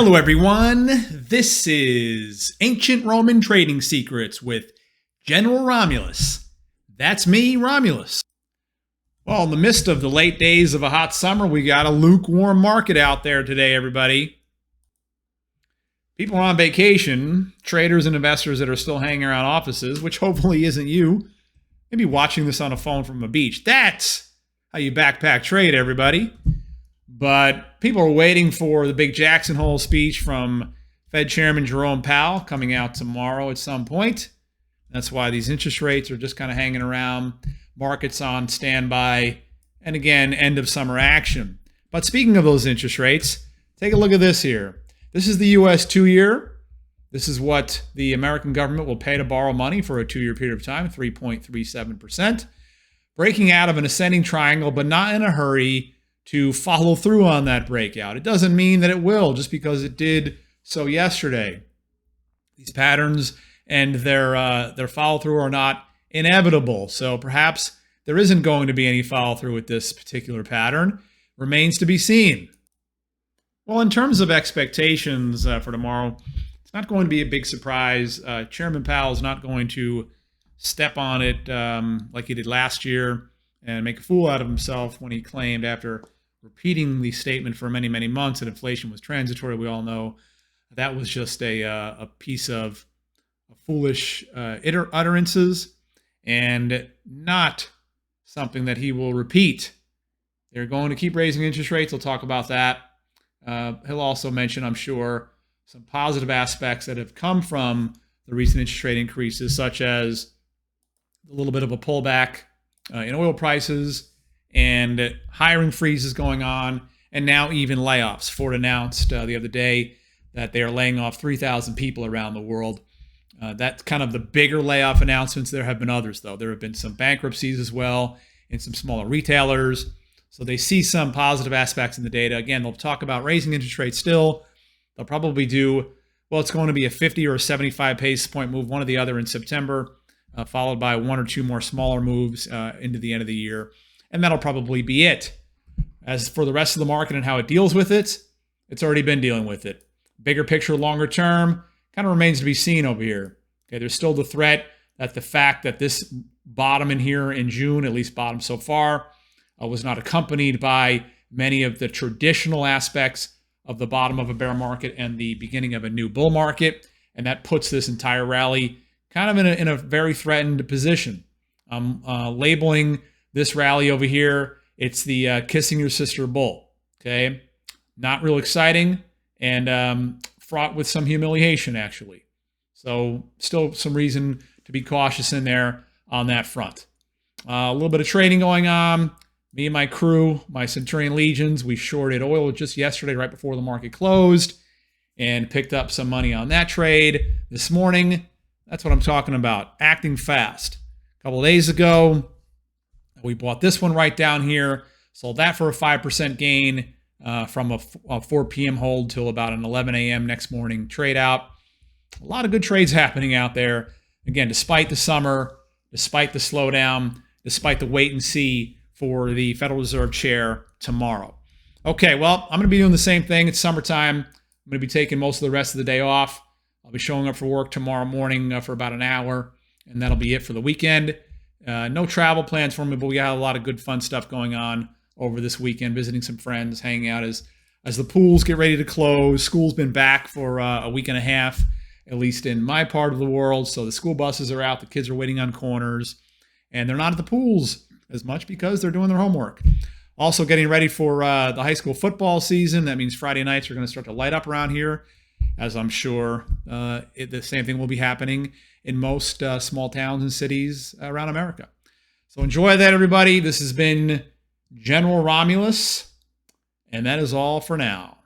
Hello, everyone. This is Ancient Roman Trading Secrets with General Romulus. That's me, Romulus. Well, in the midst of the late days of a hot summer, we got a lukewarm market out there today, everybody. People are on vacation, traders and investors that are still hanging around offices, which hopefully isn't you. Maybe watching this on a phone from a beach. That's how you backpack trade, everybody. But people are waiting for the big Jackson Hole speech from Fed Chairman Jerome Powell coming out tomorrow at some point. That's why these interest rates are just kind of hanging around. Markets on standby. And again, end of summer action. But speaking of those interest rates, take a look at this here. This is the U.S. 2-year. This is what the American government will pay to borrow money for a 2-year period of time, 3.37%. Breaking out of an ascending triangle, but not in a hurry to follow through on that breakout. It doesn't mean that it will just because it did so yesterday. These patterns and their follow through are not inevitable. So perhaps there isn't going to be any follow through with this particular pattern. Remains to be seen. Well, in terms of expectations for tomorrow, it's not going to be a big surprise. Chairman Powell is not going to step on it like he did last year and make a fool out of himself when he claimed, after repeating the statement for many, many months, that inflation was transitory. We all know that was just a piece of foolish utterances and not something that he will repeat. They're going to keep raising interest rates. He'll talk about that. He'll also mention, I'm sure, some positive aspects that have come from the recent interest rate increases, such as a little bit of a pullback in oil prices and hiring freezes going on, and now even layoffs. Ford announced the other day that they are laying off 3,000 people around the world. That's kind of the bigger layoff announcements. There have been others, though. There have been some bankruptcies as well in some smaller retailers. So they see some positive aspects in the data. Again, they'll talk about raising interest rates still. They'll probably do, well, it's going to be a 50 or a 75 basis point move, one or the other in September, followed by one or two more smaller moves into the end of the year. And that'll probably be it. As for the rest of the market and how it deals with it, it's already been dealing with it. Bigger picture, longer term, kind of remains to be seen over here. Okay, there's still the threat that the fact that this bottom in here in June, at least bottom so far, was not accompanied by many of the traditional aspects of the bottom of a bear market and the beginning of a new bull market. And that puts this entire rally kind of in a very threatened position. I'm labeling this rally over here, it's the kissing your sister bull. Okay, not real exciting and fraught with some humiliation, actually. So still some reason to be cautious in there on that front. A little bit of trading going on. Me and my crew, my Centurion Legions, we shorted oil just yesterday right before the market closed and picked up some money on that trade this morning. That's what I'm talking about, acting fast. A couple of days ago, we bought this one right down here, sold that for a 5% gain from a 4 p.m. hold till about an 11 a.m. next morning trade out. A lot of good trades happening out there. Again, despite the summer, despite the slowdown, despite the wait and see for the Federal Reserve Chair tomorrow. Okay, well, I'm going to be doing the same thing. It's summertime. I'm going to be taking most of the rest of the day off. I'll be showing up for work tomorrow morning for about an hour, and that'll be it for the weekend. No travel plans for me, but we got a lot of good fun stuff going on over this weekend, visiting some friends, hanging out as the pools get ready to close. School's been back for a week and a half, at least in my part of the world. So the school buses are out, the kids are waiting on corners, and they're not at the pools as much because they're doing their homework. Also getting ready for the high school football season. That means Friday nights are going to start to light up around here, as I'm sure the same thing will be happening in most small towns and cities around America. So enjoy that, everybody. This has been General Romulus, and that is all for now.